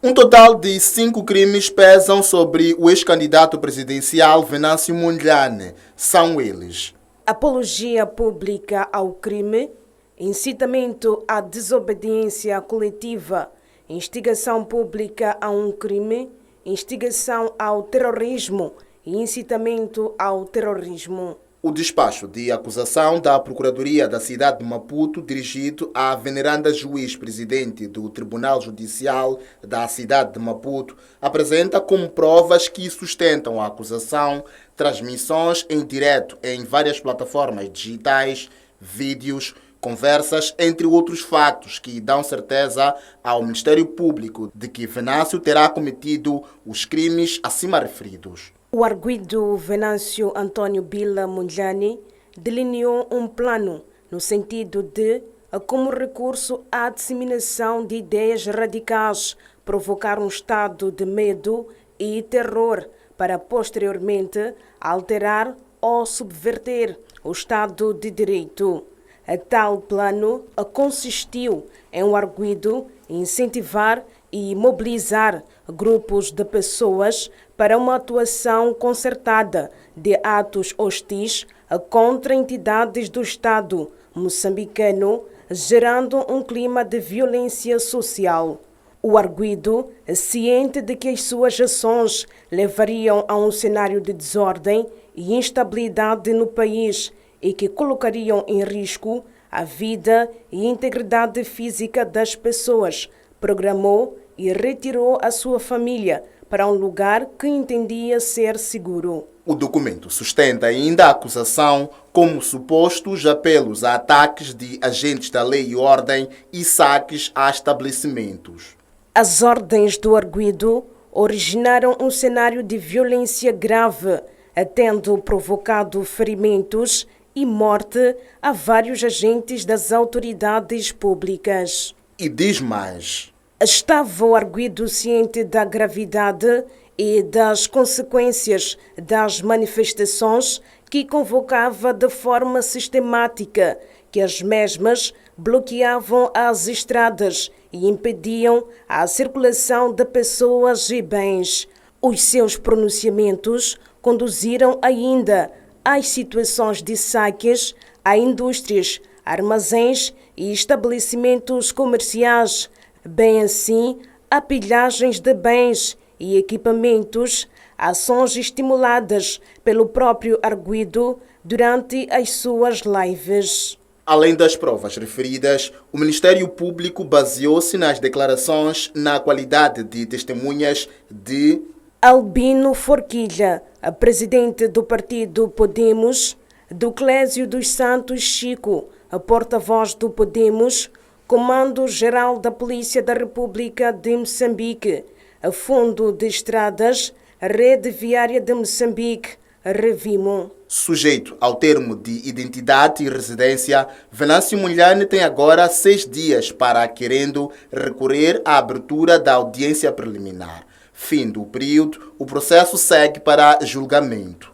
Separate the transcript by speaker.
Speaker 1: Um total de 5 crimes pesam sobre o ex-candidato presidencial Venâncio Mondlane. São eles:
Speaker 2: apologia pública ao crime, incitamento à desobediência coletiva, instigação pública a um crime, instigação ao terrorismo e incitamento ao terrorismo.
Speaker 1: O despacho de acusação da Procuradoria da cidade de Maputo, dirigido à veneranda juiz-presidente do Tribunal Judicial da cidade de Maputo, apresenta como provas que sustentam a acusação transmissões em direto em várias plataformas digitais, vídeos, conversas, entre outros fatos que dão certeza ao Ministério Público de que Venâncio terá cometido os crimes acima referidos.
Speaker 2: O arguido Venâncio Antônio Bila Mondlane delineou um plano no sentido de, como recurso à disseminação de ideias radicais, provocar um estado de medo e terror para posteriormente alterar ou subverter o Estado de Direito. Tal plano consistiu em um arguido incentivar e mobilizar grupos de pessoas para uma atuação concertada de atos hostis contra entidades do Estado moçambicano, gerando um clima de violência social. O arguido, ciente de que as suas ações levariam a um cenário de desordem e instabilidade no país e que colocariam em risco a vida e integridade física das pessoas, programou e retirou a sua família para um lugar que entendia ser seguro.
Speaker 1: O documento sustenta ainda a acusação como supostos apelos a ataques de agentes da lei e ordem e saques a estabelecimentos.
Speaker 2: As ordens do arguido originaram um cenário de violência grave, tendo provocado ferimentos e morte a vários agentes das autoridades públicas.
Speaker 1: E diz mais:
Speaker 2: estava o arguido ciente da gravidade e das consequências das manifestações que convocava de forma sistemática, que as mesmas bloqueavam as estradas e impediam a circulação de pessoas e bens. Os seus pronunciamentos conduziram ainda às situações de saques a indústrias, armazéns e estabelecimentos comerciais, bem assim a pilhagens de bens e equipamentos, ações estimuladas pelo próprio arguido durante as suas lives.
Speaker 1: Além das provas referidas, o Ministério Público baseou-se nas declarações na qualidade de testemunhas de
Speaker 2: Albino Forquilha, a presidente do partido Podemos, do Clésio dos Santos Chico, a porta-voz do Podemos, Comando-Geral da Polícia da República de Moçambique, a Fundo de Estradas, Rede Viária de Moçambique, Revimo.
Speaker 1: Sujeito ao termo de identidade e residência, Venâncio Mondlane tem agora 6 dias para, querendo, recorrer à abertura da audiência preliminar. Fim do período, o processo segue para julgamento.